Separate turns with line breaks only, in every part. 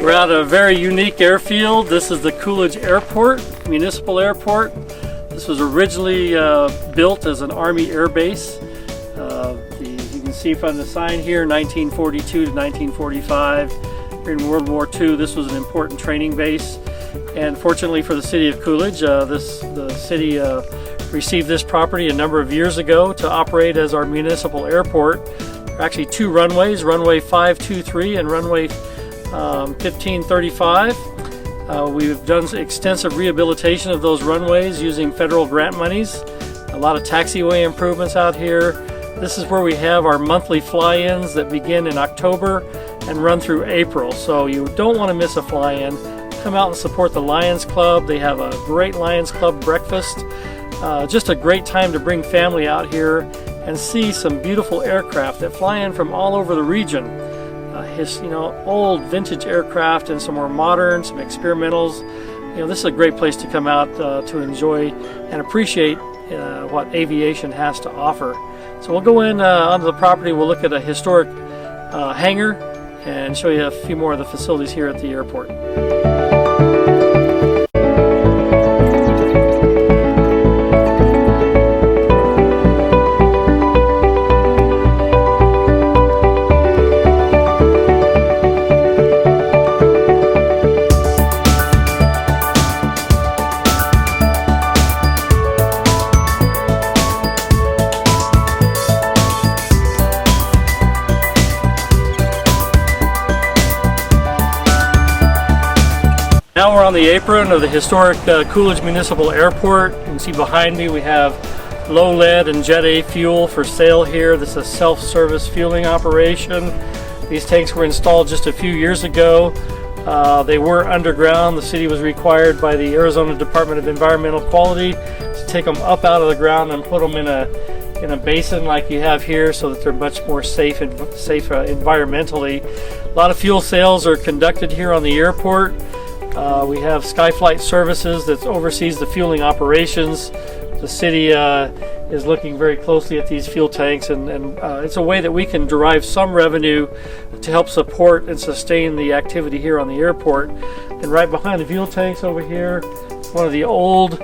We're at a very unique airfield. This is the Coolidge Airport, Municipal Airport. This was originally built as an Army air base. You can see from the sign here, 1942 to 1945. During World War II, this was an important training base. And fortunately for the City of Coolidge, the city received this property a number of years ago to operate as our municipal airport. There are actually two runways, runway 523 and runway 1535. We've done extensive rehabilitation of those runways using federal grant monies. A lot of taxiway improvements out here. This is where we have our monthly fly-ins that begin in October and run through April. So you don't want to miss a fly-in. Come out and support the Lions Club. They have a great Lions Club breakfast. Just a great time to bring family out here and see some beautiful aircraft that fly in from all over the region. Old vintage aircraft and some more modern, some experimentals. This is a great place to come out to enjoy and appreciate what aviation has to offer. So we'll go in onto the property. We'll look at a historic hangar and show you a few more of the facilities here at the airport. Now we're on the apron of the historic Coolidge Municipal Airport. You can see behind me we have low lead and Jet A fuel for sale here. This is a self-service fueling operation. These tanks were installed just a few years ago. They were underground. The city was required by the Arizona Department of Environmental Quality to take them up out of the ground and put them in a basin like you have here, so that they're much more safe environmentally. A lot of fuel sales are conducted here on the airport. We have Skyflight Services that oversees the fueling operations. The city is looking very closely at these fuel tanks, and it's a way that we can derive some revenue to help support and sustain the activity here on the airport. And right behind the fuel tanks over here, one of the old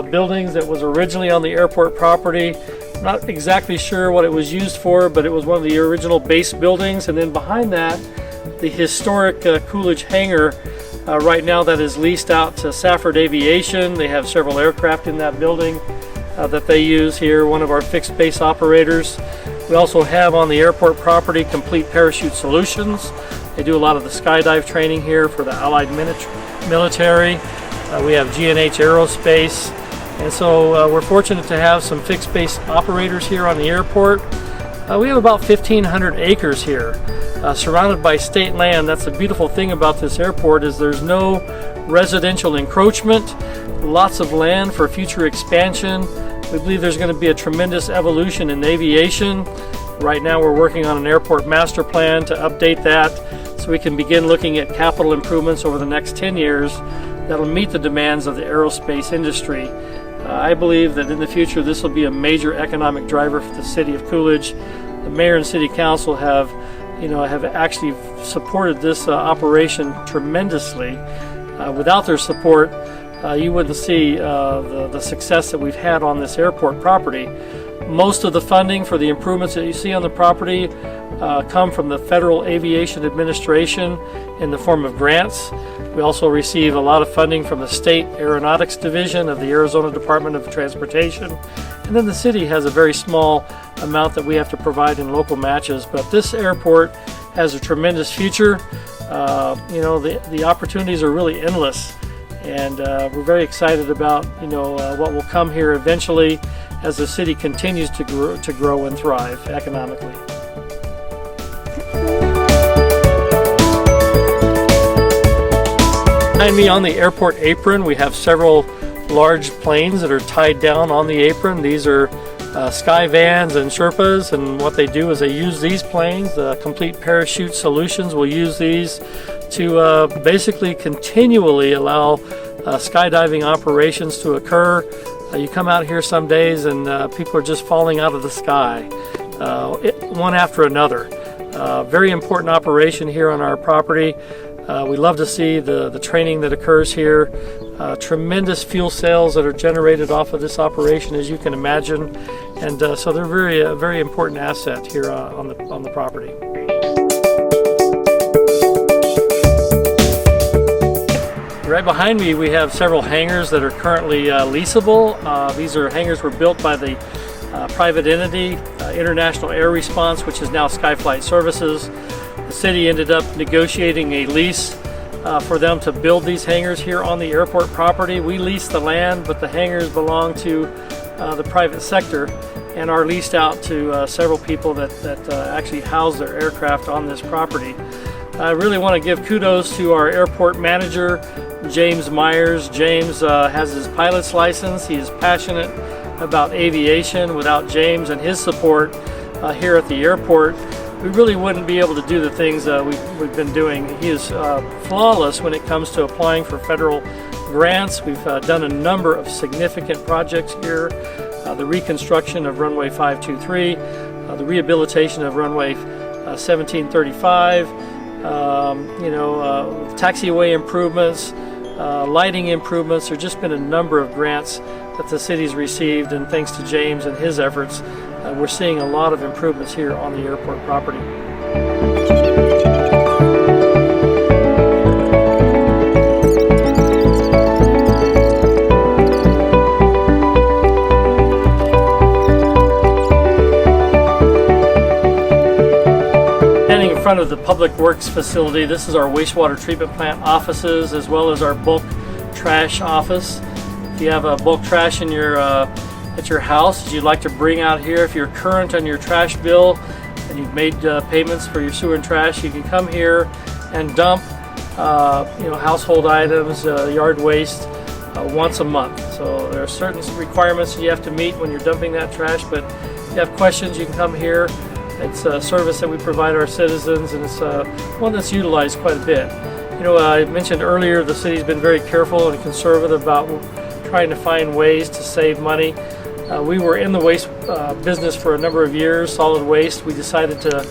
buildings that was originally on the airport property. I'm not exactly sure what it was used for, but it was one of the original base buildings. And then behind that, the historic Coolidge hangar. Right now that is leased out to Safford Aviation. They have several aircraft in that building that they use here, one of our fixed base operators. We also have on the airport property Complete Parachute Solutions. They do a lot of the skydive training here for the Allied military. We have G&H Aerospace. And so we're fortunate to have some fixed base operators here on the airport. We have about 1,500 acres here. Surrounded by state land. That's the beautiful thing about this airport, is there's no residential encroachment, lots of land for future expansion. We believe there's going to be a tremendous evolution in aviation. Right now we're working on an airport master plan to update that so we can begin looking at capital improvements over the next 10 years that'll meet the demands of the aerospace industry. I believe that in the future this will be a major economic driver for the city of Coolidge. The mayor and city council have actually supported this operation tremendously. Without their support, you wouldn't see the success that we've had on this airport property. Most of the funding for the improvements that you see on the property come from the Federal Aviation Administration in the form of grants. We also receive a lot of funding from the State Aeronautics Division of the Arizona Department of Transportation. And then the city has a very small amount that we have to provide in local matches. But this airport has a tremendous future. The opportunities are really endless. And we're very excited about what will come here eventually as the city continues to grow and thrive economically. Behind me on the airport apron, we have several large planes that are tied down on the apron. These are Sky Vans and Sherpas, and what they do is they use these planes. Complete Parachute Solutions will use these to basically continually allow skydiving operations to occur. You come out here some days and people are just falling out of the sky, one after another. Very important operation here on our property. We love to see the training that occurs here. Tremendous fuel sales that are generated off of this operation, as you can imagine, and so they're very important asset here on the property. Right behind me we have several hangars that are currently leasable. These are hangars were built by the private entity, International Air Response, which is now Skyflight Services. The city ended up negotiating a lease for them to build these hangars here on the airport property. We lease the land, but the hangars belong to the private sector and are leased out to several people that actually house their aircraft on this property. I really want to give kudos to our airport manager, James Myers. James has his pilot's license. He is passionate about aviation. Without James and his support here at the airport, we really wouldn't be able to do the things we've been doing. He is flawless when it comes to applying for federal grants. We've done a number of significant projects here. The reconstruction of runway 523, the rehabilitation of runway 1735, taxiway improvements, lighting improvements. There's just been a number of grants that the city's received, and thanks to James and his efforts, we're seeing a lot of improvements here on the airport property. Standing in front of the Public Works facility, this is our wastewater treatment plant offices as well as our bulk trash office. If you have a bulk trash in your at your house that you'd like to bring out here, if you're current on your trash bill and you've made payments for your sewer and trash, you can come here and dump household items, yard waste once a month. So there are certain requirements that you have to meet when you're dumping that trash, but if you have questions, you can come here. It's a service that we provide our citizens, and it's one that's utilized quite a bit. I mentioned earlier the city's been very careful and conservative about trying to find ways to save money. We were in the waste business for a number of years, solid waste. We decided to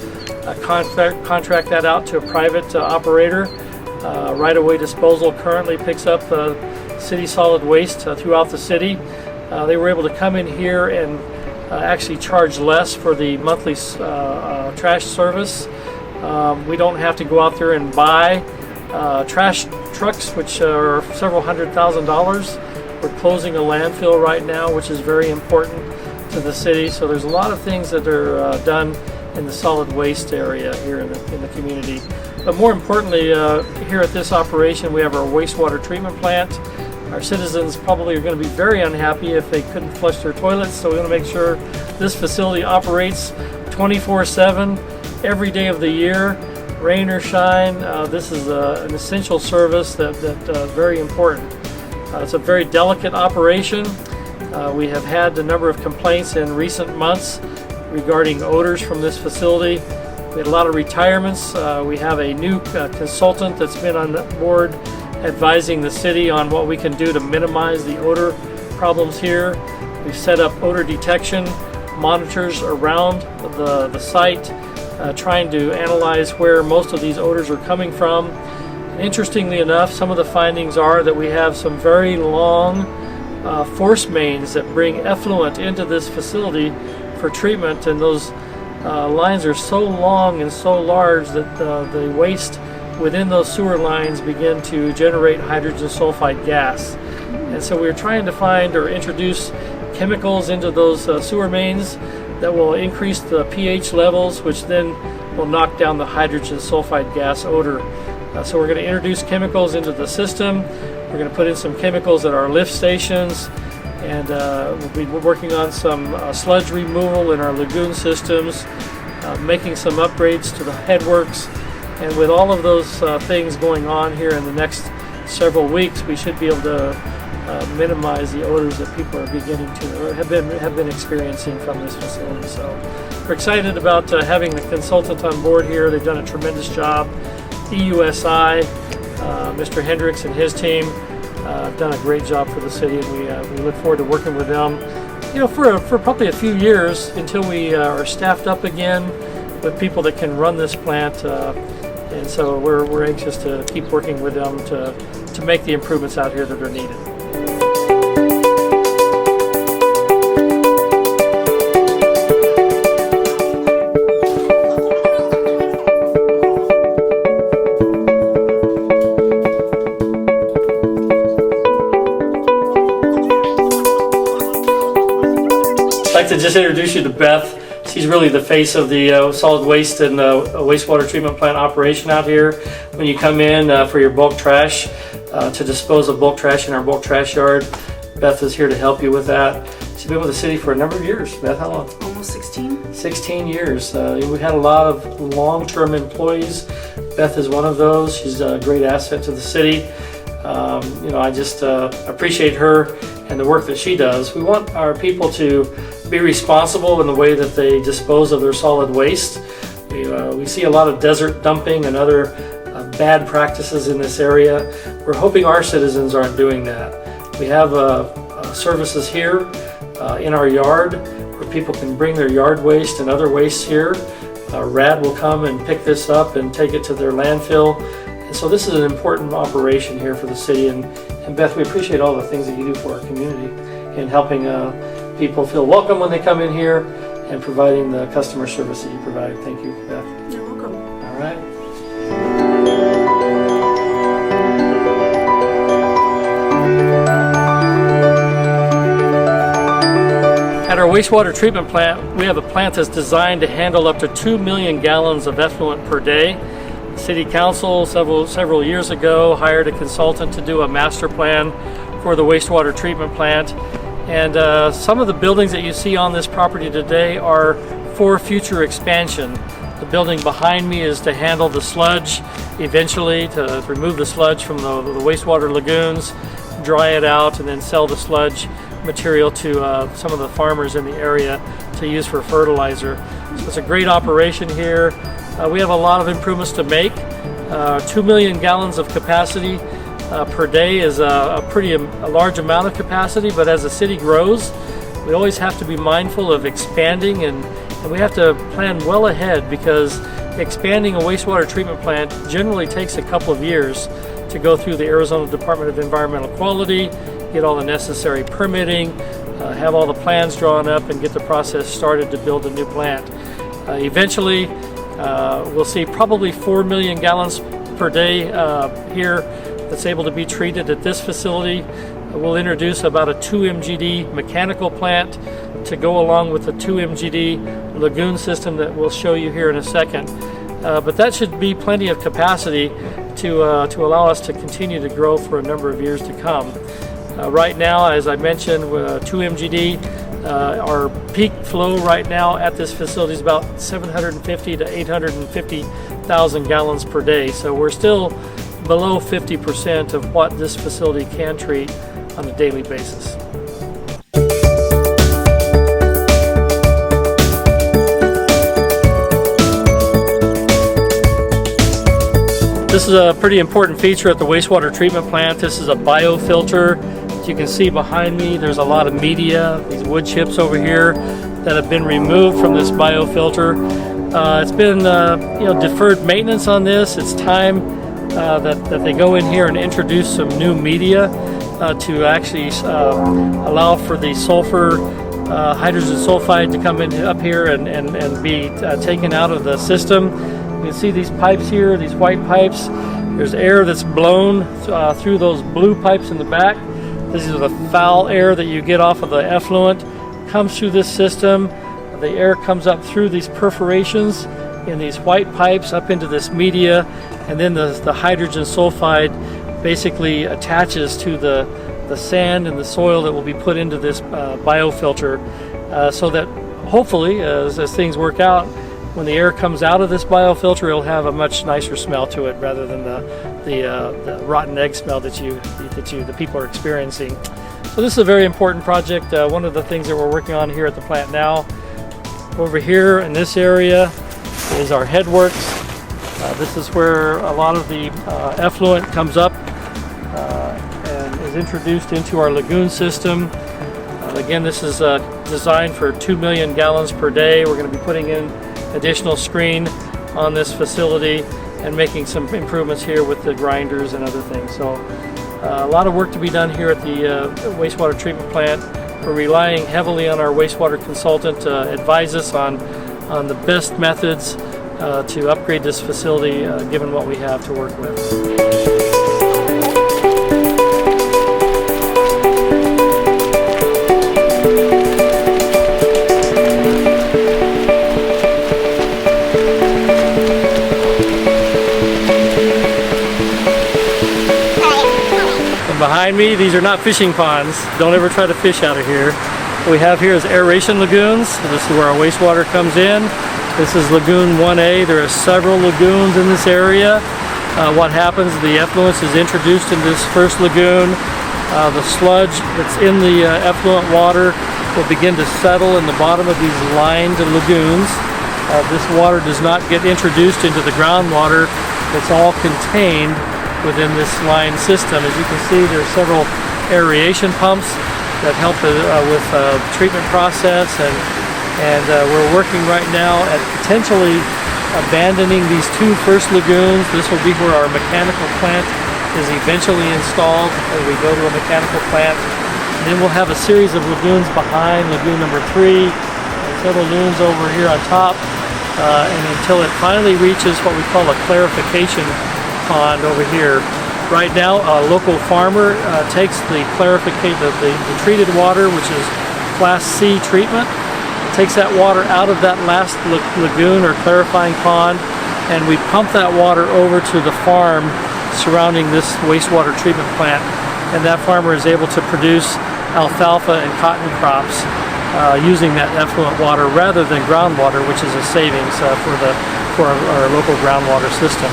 contract that out to a private operator. Right-of-way disposal currently picks up city solid waste throughout the city. They were able to come in here and actually charge less for the monthly trash service. We don't have to go out there and buy trash trucks, which are several $100,000. We're closing a landfill right now, which is very important to the city. So there's a lot of things that are done in the solid waste area here in the community. But more importantly, here at this operation, we have our wastewater treatment plant. Our citizens probably are going to be very unhappy if they couldn't flush their toilets. So we want to make sure this facility operates 24/7, every day of the year, rain or shine. This is an essential service that's very important. It's a very delicate operation. We have had a number of complaints in recent months regarding odors from this facility. We had a lot of retirements. We have a new consultant that's been on board advising the city on what we can do to minimize the odor problems here. We've set up odor detection monitors around the site, trying to analyze where most of these odors are coming from. Interestingly enough, some of the findings are that we have some very long force mains that bring effluent into this facility for treatment, and those lines are so long and so large that the waste within those sewer lines begin to generate hydrogen sulfide gas. And so we're trying to find or introduce chemicals into those sewer mains that will increase the pH levels, which then will knock down the hydrogen sulfide gas odor. So we're going to introduce chemicals into the system. We're going to put in some chemicals at our lift stations, and we'll be working on some sludge removal in our lagoon systems, making some upgrades to the headworks. And with all of those things going on here in the next several weeks, we should be able to minimize the odors that people are beginning to or have been experiencing from this facility. So we're excited about having the consultant on board here. They've done a tremendous job, EUSI, Mr. Hendricks and his team have done a great job for the city, and we look forward to working with them, you know, for probably a few years until we are staffed up again with people that can run this plant. And so we're anxious to keep working with them to make the improvements out here that are needed. I'd like to just introduce you to Beth. She's really the face of the solid waste and wastewater treatment plant operation out here. When you come in for your bulk trash, to dispose of bulk trash in our bulk trash yard, Beth is here to help you with that. She's been with the city for a number of years. Beth, how long?
Almost 16.
16 years. We've had a lot of long-term employees. Beth is one of those. She's a great asset to the city. You know, I just appreciate her and the work that she does. We want our people to be responsible in the way that they dispose of their solid waste. We see a lot of desert dumping and other bad practices in this area. We're hoping our citizens aren't doing that. We have services here in our yard where people can bring their yard waste and other waste here. RAD will come and pick this up and take it to their landfill. And so this is an important operation here for the city. And Beth, we appreciate all the things that you do for our community in helping people feel welcome when they come in here and providing the customer service that you provide. Thank you, Beth.
You're welcome.
All right. At our wastewater treatment plant, we have a plant that's designed to handle up to 2 million gallons of effluent per day. The City Council several years ago hired a consultant to do a master plan for the wastewater treatment plant. And some of the buildings that you see on this property today are for future expansion. The building behind me is to handle the sludge eventually, to remove the sludge from the wastewater lagoons, dry it out, and then sell the sludge material to some of the farmers in the area to use for fertilizer. So it's a great operation here. We have a lot of improvements to make. 2 million gallons of capacity per day is a large amount of capacity, but as the city grows, we always have to be mindful of expanding, and we have to plan well ahead, because expanding a wastewater treatment plant generally takes a couple of years to go through the Arizona Department of Environmental Quality, get all the necessary permitting, have all the plans drawn up, and get the process started to build a new plant. Eventually, we'll see probably 4 million gallons per day here that's able to be treated at this facility. We'll introduce about a 2 MGD mechanical plant to go along with the 2 MGD lagoon system that we'll show you here in a second. But that should be plenty of capacity to allow us to continue to grow for a number of years to come. Right now, as I mentioned, 2 MGD, our peak flow right now at this facility is about 750 to 850,000 gallons per day. So we're still below 50% of what this facility can treat on a daily basis. This is a pretty important feature at the wastewater treatment plant. This is a biofilter. As you can see behind me, there's a lot of media, these wood chips over here that have been removed from this biofilter. It's been deferred maintenance on this. It's time that they go in here and introduce some new media to actually allow for the sulfur hydrogen sulfide to come in up here and be taken out of the system. You can see these pipes here, these white pipes. There's air that's blown through those blue pipes in the back. This is the foul air that you get off of the effluent. Comes through this system. The air comes up through these perforations in these white pipes up into this media, and then the hydrogen sulfide basically attaches to the sand and the soil that will be put into this biofilter, so that hopefully, as things work out, when the air comes out of this biofilter, it'll have a much nicer smell to it rather than the rotten egg smell that the people are experiencing. So this is a very important project. One of the things that we're working on here at the plant now. Over here in this area is our headworks. This is where a lot of the effluent comes up and is introduced into our lagoon system. Again, this is designed for 2 million gallons per day. We're going to be putting in additional screen on this facility and making some improvements here with the grinders and other things. So a lot of work to be done here at the wastewater treatment plant. We're relying heavily on our wastewater consultant to advise us on the best methods to upgrade this facility given what we have to work with. Behind me, these are not fishing ponds. Don't ever try to fish out of here. What we have here is aeration lagoons. This is where our wastewater comes in. This is Lagoon 1A. There are several lagoons in this area. What happens, the effluence is introduced into this first lagoon. The sludge that's in the effluent water will begin to settle in the bottom of these lined lagoons. This water does not get introduced into the groundwater. It's all contained within this line system. As you can see, there are several aeration pumps that help with the treatment process, and we're working right now at potentially abandoning these two first lagoons. This will be where our mechanical plant is eventually installed as we go to a mechanical plant. And then we'll have a series of lagoons behind, lagoon number 3, and several lagoons over here on top, and until it finally reaches what we call a clarification pond over here. Right now, a local farmer takes the treated water, which is Class C treatment, takes that water out of that last lagoon or clarifying pond, and we pump that water over to the farm surrounding this wastewater treatment plant, and that farmer is able to produce alfalfa and cotton crops using that effluent water rather than groundwater, which is a savings for our local groundwater system.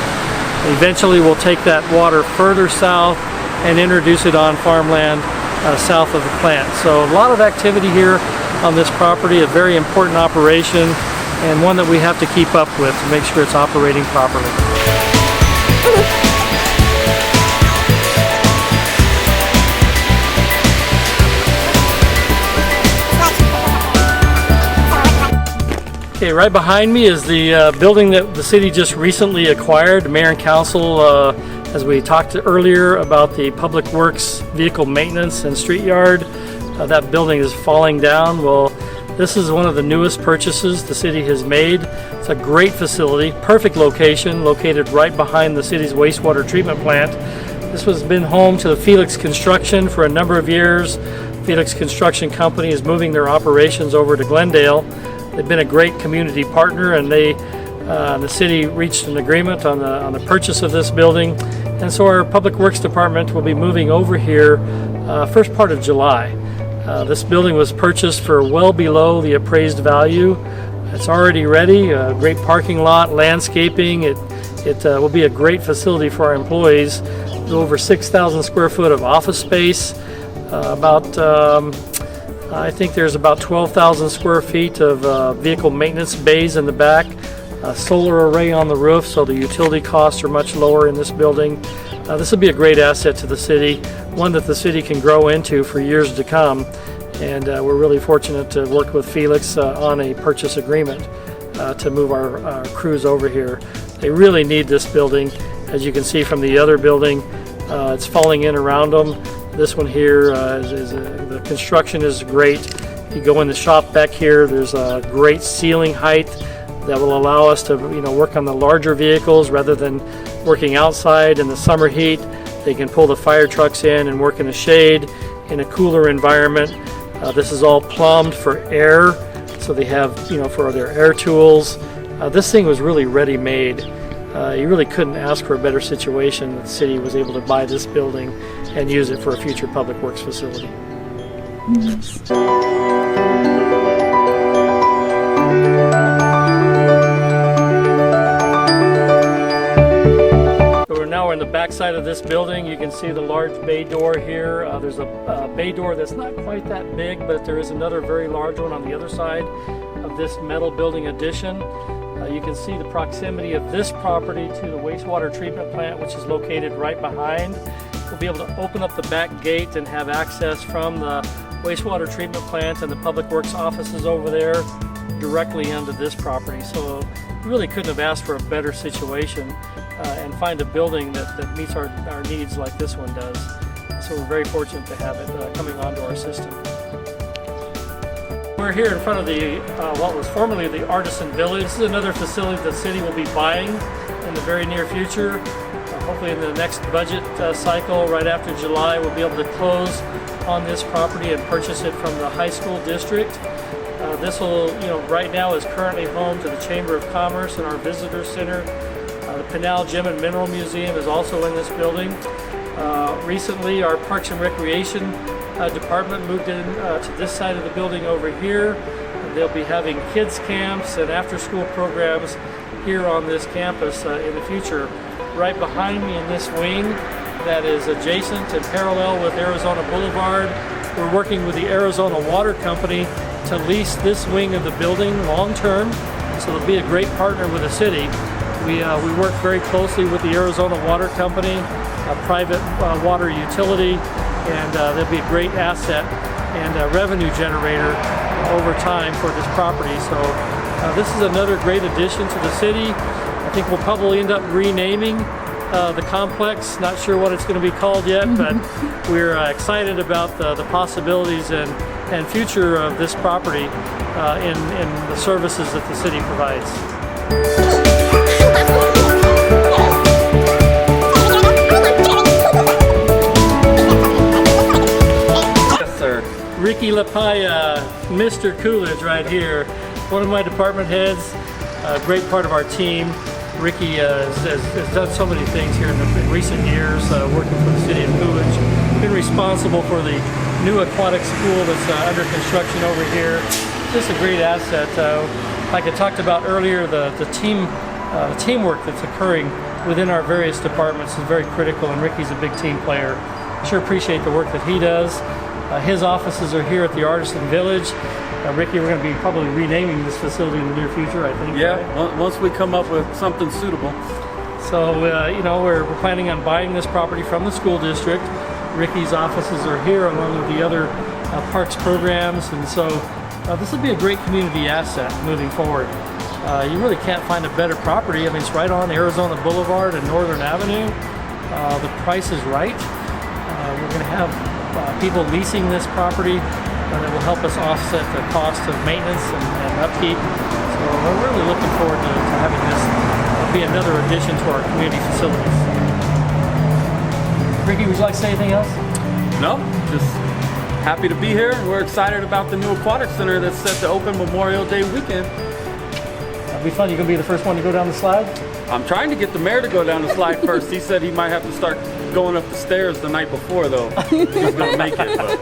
Eventually we'll take that water further south and introduce it on farmland south of the plant. So a lot of activity here on this property, a very important operation, and one that we have to keep up with to make sure it's operating properly. Okay, right behind me is the building that the city just recently acquired. The mayor and council, as we talked earlier about the public works vehicle maintenance and street yard, that building is falling down. Well, this is one of the newest purchases the city has made. It's a great facility, perfect location, located right behind the city's wastewater treatment plant. This has been home to the Felix Construction for a number of years. Felix Construction Company is moving their operations over to Glendale. They've been a great community partner, and the city reached an agreement on the purchase of this building, and so our Public Works Department will be moving over here first part of July. This building was purchased for well below the appraised value. It's already ready, a great parking lot, landscaping. It will be a great facility for our employees. Over 6,000 square foot of office space, I think there's about 12,000 square feet of vehicle maintenance bays in the back, a solar array on the roof, so the utility costs are much lower in this building. This will be a great asset to the city, one that the city can grow into for years to come, and we're really fortunate to work with Felix on a purchase agreement to move our crews over here. They really need this building. As you can see from the other building, it's falling in around them. This one here, the construction is great. You go in the shop back here, there's a great ceiling height that will allow us to work on the larger vehicles rather than working outside in the summer heat. They can pull the fire trucks in and work in the shade in a cooler environment. This is all plumbed for air, so they have for their air tools. This thing was really ready-made. You really couldn't ask for a better situation. The city was able to buy this building and use it for a future public works facility.
Yes.
So we're in the back side of this building. You can see the large bay door here. There's a bay door that's not quite that big, but there is another very large one on the other side of this metal building addition. You can see the proximity of this property to the wastewater treatment plant, which is located right behind. We'll be able to open up the back gate and have access from the wastewater treatment plant and the Public Works offices over there directly into this property. So we really couldn't have asked for a better situation and find a building that meets our needs like this one does. So we're very fortunate to have it coming onto our system. We're here in front of the what was formerly the Artisan Village. This is another facility the city will be buying in the very near future. Hopefully in the next budget cycle, right after July, we'll be able to close on this property and purchase it from the high school district. This will, right now is currently home to the Chamber of Commerce and our Visitor Center. The Pinal Gem and Mineral Museum is also in this building. Recently, our Parks and Recreation Department moved in to this side of the building over here. They'll be having kids camps and after-school programs here on this campus in the future. Right behind me in this wing that is adjacent and parallel with Arizona Boulevard, we're working with the Arizona Water Company to lease this wing of the building long-term, so they'll be a great partner with the city. We work very closely with the Arizona Water Company, a private water utility, and they'll be a great asset and a revenue generator over time for this property. So this is another great addition to the city. I think we'll probably end up renaming the complex. Not sure what it's going to be called yet, but we're excited about the possibilities and future of this property in the services that the city provides. Ricky LaPaya, Mr. Coolidge right here, one of my department heads, a great part of our team. Ricky has done so many things here in recent years, working for the City of Coolidge. Been responsible for the new aquatic school that's under construction over here. Just a great asset. Like I talked about earlier, the teamwork that's occurring within our various departments is very critical, and Ricky's a big team player. Sure appreciate the work that he does. His offices are here at the Artisan Village. Ricky, we're going to be probably renaming this facility in the near future, I think.
Yeah,
right?
Once we come up with something suitable.
So, we're planning on buying this property from the school district. Ricky's offices are here along with the other parks programs, and so this will be a great community asset moving forward. You really can't find a better property. I mean, it's right on Arizona Boulevard and Northern Avenue. The price is right. We're going to have people leasing this property that will help us offset the cost of maintenance and upkeep. So we're really looking forward to having this be another addition to our community facilities. Ricky, would you like to say anything else?
No, just happy to be here. We're excited about the new aquatic center that's set to open Memorial Day weekend.
It'll be fun. You gonna be the first one to go down the slide?
I'm trying to get the mayor to go down the slide first. He said he might have to start going up the stairs the night before, though. He's gonna make it. But.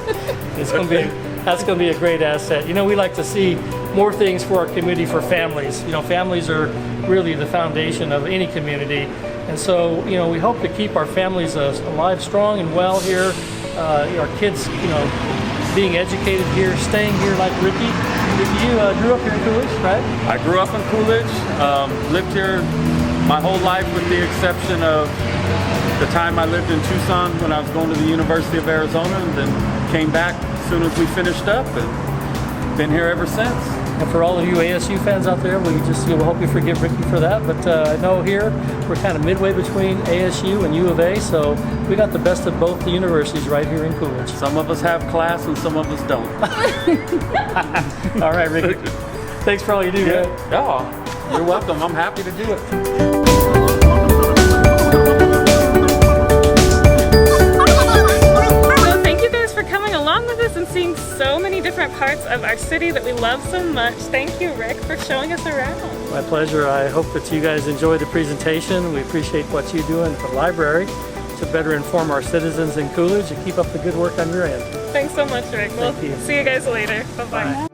That's gonna be a great asset. We like to see more things for our community for families. Families are really the foundation of any community, and so we hope to keep our families alive, strong, and well here. Our kids, being educated here, staying here like Ricky. Ricky, you grew up here in Coolidge, right?
I grew up in Coolidge, lived here my whole life with the exception of the time I lived in Tucson when I was going to the University of Arizona, and then came back as soon as we finished up, and been here ever since.
And for all of you ASU fans out there, we hope you forgive Ricky for that. But I know here we're kind of midway between ASU and U of A, so we got the best of both the universities right here in Coolidge.
Some of us have class and some of us don't.
All right, Ricky. Thanks for all you do, man.
Yeah, you're welcome. I'm happy to do it.
And seeing so many different parts of our city that we love so much. Thank you, Rick, for showing us around.
My pleasure. I hope that you guys enjoyed the presentation. We appreciate what you do in the library to better inform our citizens in Coolidge, and keep up the good work on your end.
Thanks so much, Rick. We'll see you guys later. Bye-bye.